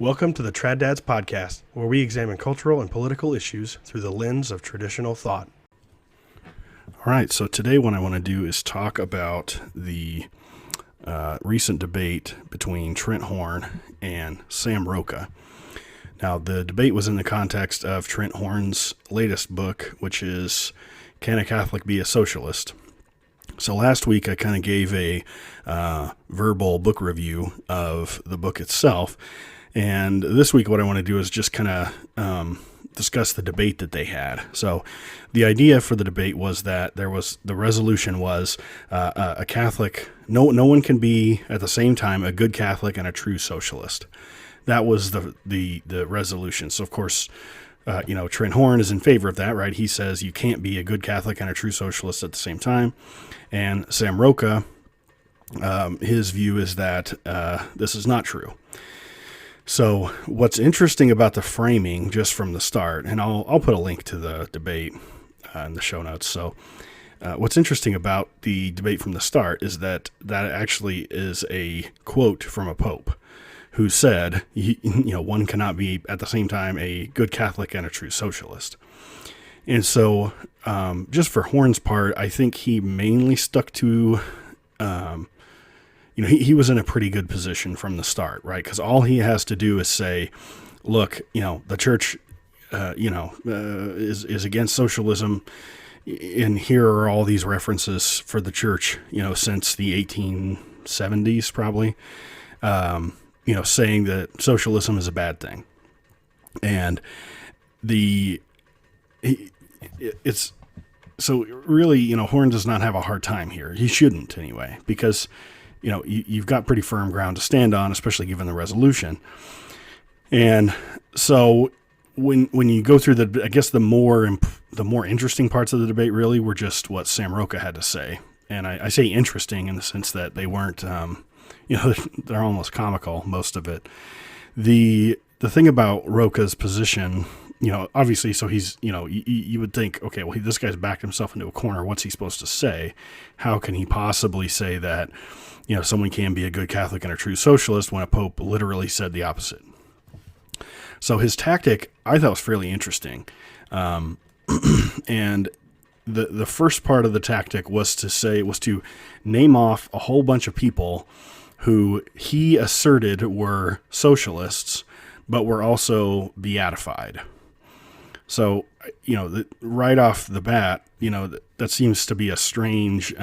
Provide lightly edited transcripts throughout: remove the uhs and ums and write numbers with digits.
Welcome to the Trad Dads podcast, where we examine cultural and political issues through the lens of traditional thought. All right, so today what I want to do is talk about the recent debate between Trent Horn and Sam Rocha. Now, the debate was in the context of Trent Horn's latest book, which is Can a Catholic Be a Socialist? So last week I kind of gave a verbal book review of the book itself, and this week what I want to do is just kind of discuss the debate that they had. So the idea for the debate was that the resolution was a Catholic, no one can be at the same time a good Catholic and a true socialist. That was the resolution. So of course, Trent Horn is in favor of that, right? He says you can't be a good Catholic and a true socialist at the same time. And Sam Rocha, his view is that this is not true. So what's interesting about the framing just from the start, and I'll put a link to the debate in the show notes. So what's interesting about the debate from the start is that actually is a quote from a pope who said, one cannot be at the same time a good Catholic and a true socialist. And so just for Horn's part, I think he mainly stuck to, he was in a pretty good position from the start, right? Because all he has to do is say, look, the church, is against socialism. And here are all these references for the church, since the 1870s, probably, saying that socialism is a bad thing. And it's so really, Horn does not have a hard time here. He shouldn't anyway, because, you've got pretty firm ground to stand on, especially given the resolution. And so when you go through I guess the more interesting parts of the debate really were just what Sam Rocha had to say. And I say interesting in the sense that they weren't, they're almost comical, most of it. The thing about Rocha's position, obviously, so he's, you would think, okay, well, this guy's backed himself into a corner. What's he supposed to say? How can he possibly say that, someone can be a good Catholic and a true socialist when a pope literally said the opposite? So his tactic, I thought, was fairly interesting. And the first part of the tactic was to name off a whole bunch of people who he asserted were socialists, but were also beatified. So, right off the bat, that seems to be a strange,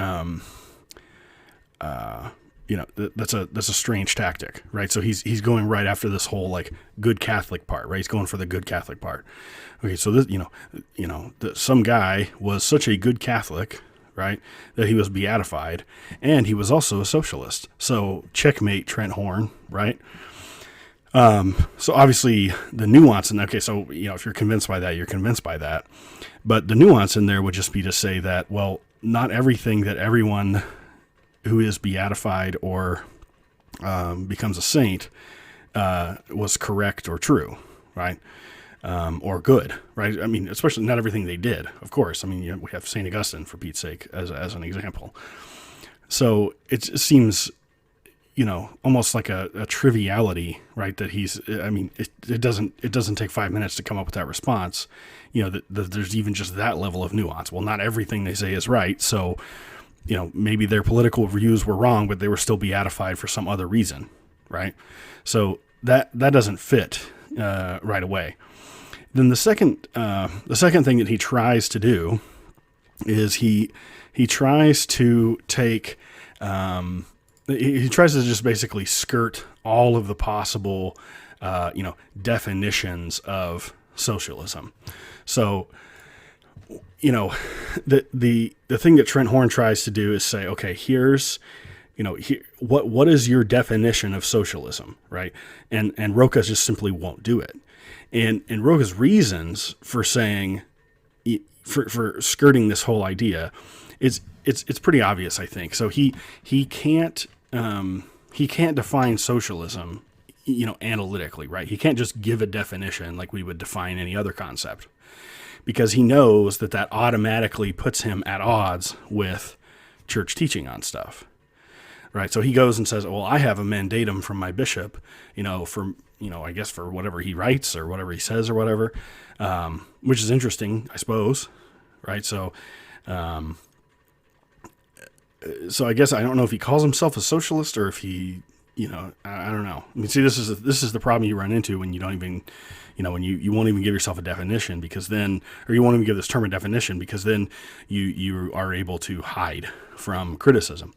that's a strange tactic, right? So he's going right after this whole like good Catholic part, right? He's going for the good Catholic part. Okay, so this, some guy was such a good Catholic, right, that he was beatified, and he was also a socialist. So checkmate, Trent Horn, right? So obviously the nuance in that, okay, so, if you're convinced by that, you're convinced by that. But the nuance in there would just be to say that, well, not everything that everyone who is beatified or becomes a saint was correct or true, right? Or good, right? I mean, especially not everything they did, of course. I mean, we have St. Augustine, for Pete's sake, as an example. So it seems, almost like a triviality, right? That it doesn't take 5 minutes to come up with that response. That there's even just that level of nuance. Well, not everything they say is right. So, maybe their political views were wrong, but they were still beatified for some other reason, right? So that doesn't fit right away. Then the second thing that he tries to do is he tries to take he tries to just basically skirt all of the possible definitions of socialism. So the thing that Trent Horn tries to do is say, okay, here's what is your definition of socialism, right? And Rocha just simply won't do it. And Rocha's reasons for saying, for skirting this whole idea, it's pretty obvious, I think. So he can't define socialism, analytically, right? He can't just give a definition like we would define any other concept, because he knows that automatically puts him at odds with church teaching on stuff. Right. So he goes and says, well, I have a mandatum from my bishop, for I guess for whatever he writes or whatever he says or whatever, which is interesting, I suppose. Right. So I guess I don't know if he calls himself a socialist or if he, I don't know. I mean, see, this is the problem you run into when you don't even, when you won't even give yourself a definition, because then, or you won't even give this term a definition, because then you are able to hide from criticism.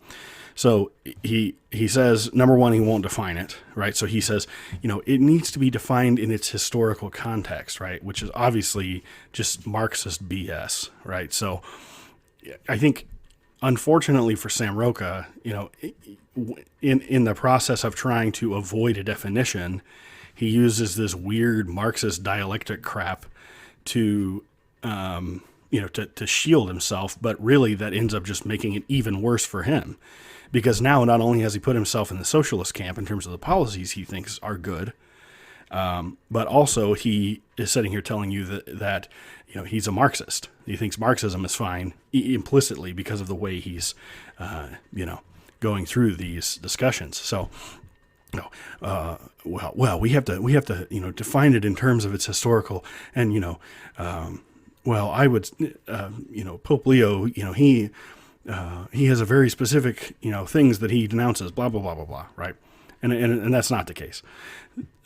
So he says, number one, he won't define it, right? So he says, it needs to be defined in its historical context, right? Which is obviously just Marxist BS, right? So I think, unfortunately for Sam Rocha, in the process of trying to avoid a definition, he uses this weird Marxist dialectic crap to shield himself, but really that ends up just making it even worse for him. Because now not only has he put himself in the socialist camp in terms of the policies he thinks are good, but also he is sitting here telling you that he's a Marxist. He thinks Marxism is fine implicitly because of the way he's going through these discussions. So we have to define it in terms of its historical, and I would Pope Leo, he has a very specific things that he denounces, blah blah blah blah blah, right? And that's not the case.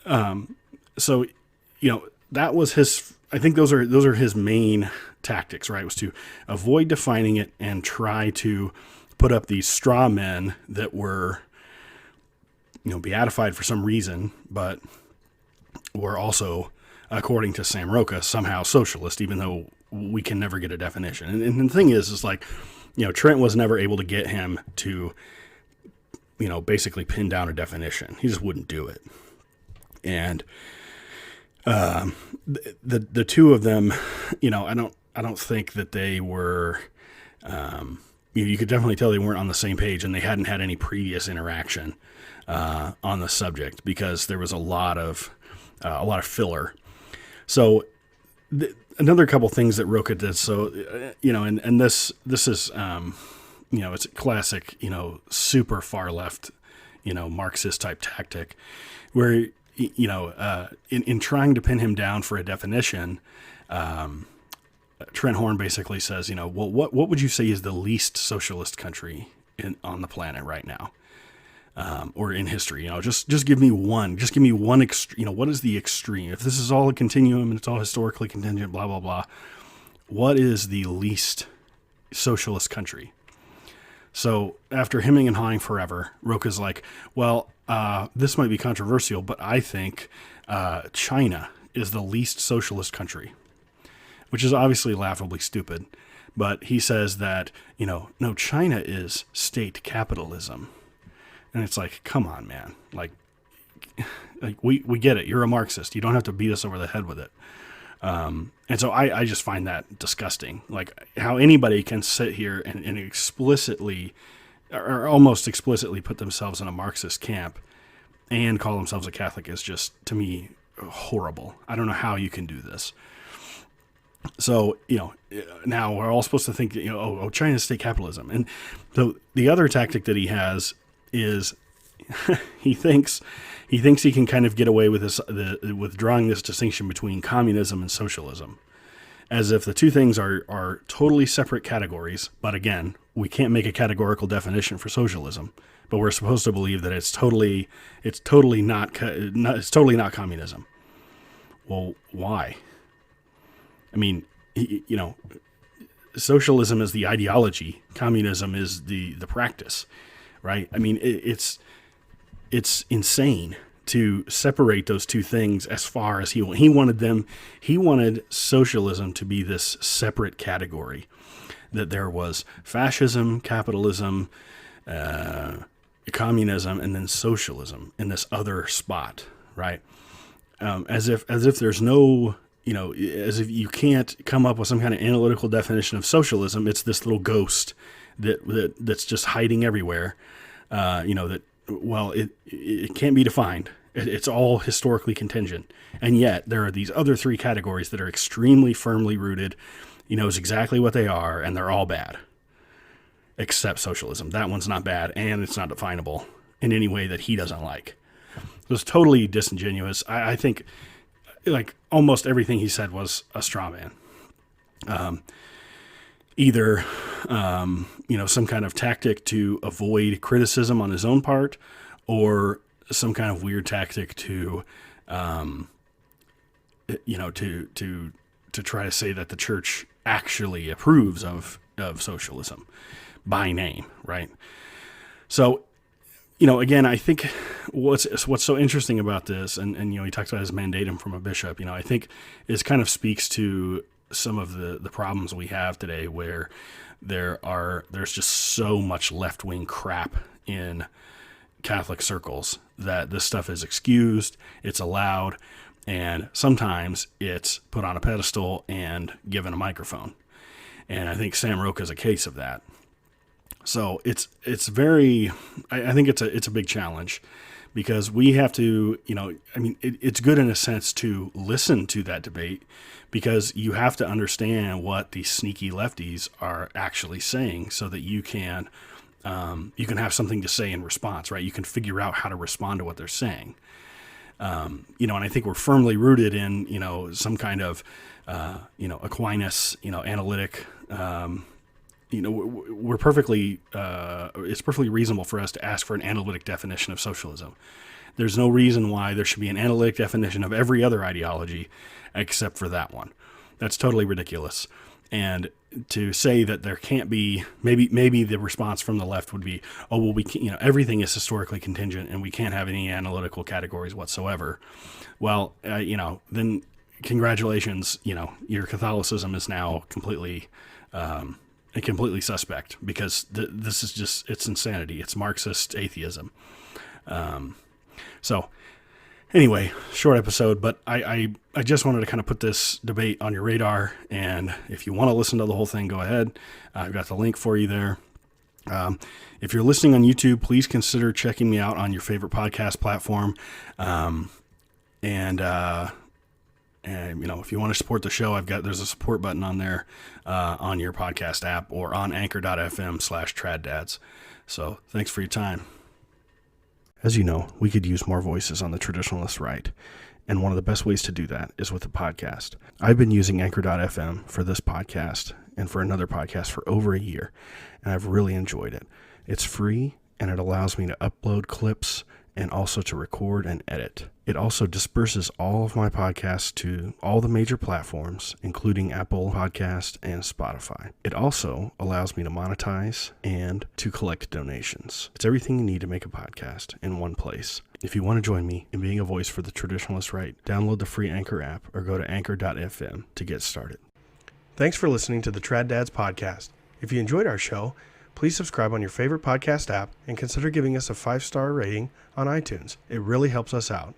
So that was his. I think those are his main tactics, right? Was to avoid defining it and try to put up these straw men that were beatified for some reason, but were also, according to Sam Rocha, somehow socialist, even though we can never get a definition. And the thing is like, Trent was never able to get him to, basically pin down a definition. He just wouldn't do it. And the two of them, I don't think that they were, you could definitely tell they weren't on the same page, and they hadn't had any previous interaction on the subject, because there was a lot of filler. So another couple things that Rocha did. So, and this is, it's a classic, super far left, Marxist type tactic, where, in trying to pin him down for a definition, Trent Horn basically says, well, what would you say is the least socialist country on the planet right now? Or in history, just give me one, extreme, what is the extreme? If this is all a continuum and it's all historically contingent, blah, blah, blah, what is the least socialist country? So after hemming and hawing forever, Rocha's like, well, this might be controversial, but I think China is the least socialist country, which is obviously laughably stupid. But he says that, no, China is state capitalism. And it's like, come on, man. Like we get it. You're a Marxist. You don't have to beat us over the head with it. And so I just find that disgusting. Like how anybody can sit here and explicitly or almost explicitly put themselves in a Marxist camp and call themselves a Catholic is just, to me, horrible. I don't know how you can do this. So, now we're all supposed to think, China's state capitalism. And so the other tactic that he has is he thinks he can kind of get away with this, with drawing this distinction between communism and socialism, as if the two things are totally separate categories. But again, we can't make a categorical definition for socialism, but we're supposed to believe that it's totally not communism. Well, why? I mean, socialism is the ideology, communism is the practice, right? I mean, it's insane to separate those two things as far as he wanted socialism to be this separate category, that there was fascism, capitalism, communism, and then socialism in this other spot, right? As if there's no, as if you can't come up with some kind of analytical definition of socialism. It's this little ghost that's just hiding everywhere. It can't be defined. It's all historically contingent. And yet there are these other three categories that are extremely firmly rooted. He knows exactly what they are, and they're all bad. Except socialism. That one's not bad, and it's not definable in any way that he doesn't like. was totally disingenuous. I think like almost everything he said was a straw man. Either, some kind of tactic to avoid criticism on his own part, or some kind of weird tactic to, to try to say that the church actually approves of socialism by name, right? So, again, I think what's so interesting about this, and he talks about his mandatum from a bishop, I think it kind of speaks to some of the problems we have today, where there's just so much left-wing crap in Catholic circles that this stuff is excused, it's allowed, and sometimes it's put on a pedestal and given a microphone. And I think Sam Rocha is a case of that. So it's very, I think it's a big challenge, because we have to, it's good in a sense to listen to that debate, because you have to understand what these sneaky lefties are actually saying, so that you can have something to say in response, right? You can figure out how to respond to what they're saying. And I think we're firmly rooted in, some kind of, Aquinas, analytic, we're perfectly, it's perfectly reasonable for us to ask for an analytic definition of socialism. There's no reason why there should be an analytic definition of every other ideology except for that one. That's totally ridiculous. And to say that there can't be, maybe the response from the left would be, oh, well, we can't, everything is historically contingent and we can't have any analytical categories whatsoever. Well, then congratulations, your Catholicism is now completely suspect, because this is just, it's insanity. It's Marxist atheism. So anyway, short episode, but I just wanted to kind of put this debate on your radar. And if you want to listen to the whole thing, go ahead. I've got the link for you there. If you're listening on YouTube, please consider checking me out on your favorite podcast platform. And if you want to support the show, there's a support button on there, on your podcast app, or on anchor.fm/traddads. So thanks for your time. As you know, we could use more voices on the traditionalist right, and one of the best ways to do that is with a podcast. I've been using anchor.fm for this podcast and for another podcast for over a year, and I've really enjoyed it. It's free, and it allows me to upload clips and also to record and edit. It also disperses all of my podcasts to all the major platforms, including Apple Podcast and Spotify. It also allows me to monetize and to collect donations. It's everything you need to make a podcast in one place. If you want to join me in being a voice for the traditionalist right, download the free Anchor app or go to anchor.fm to get started. Thanks for listening to the Trad Dads podcast. If you enjoyed our show, please subscribe on your favorite podcast app and consider giving us a 5-star rating on iTunes. It really helps us out.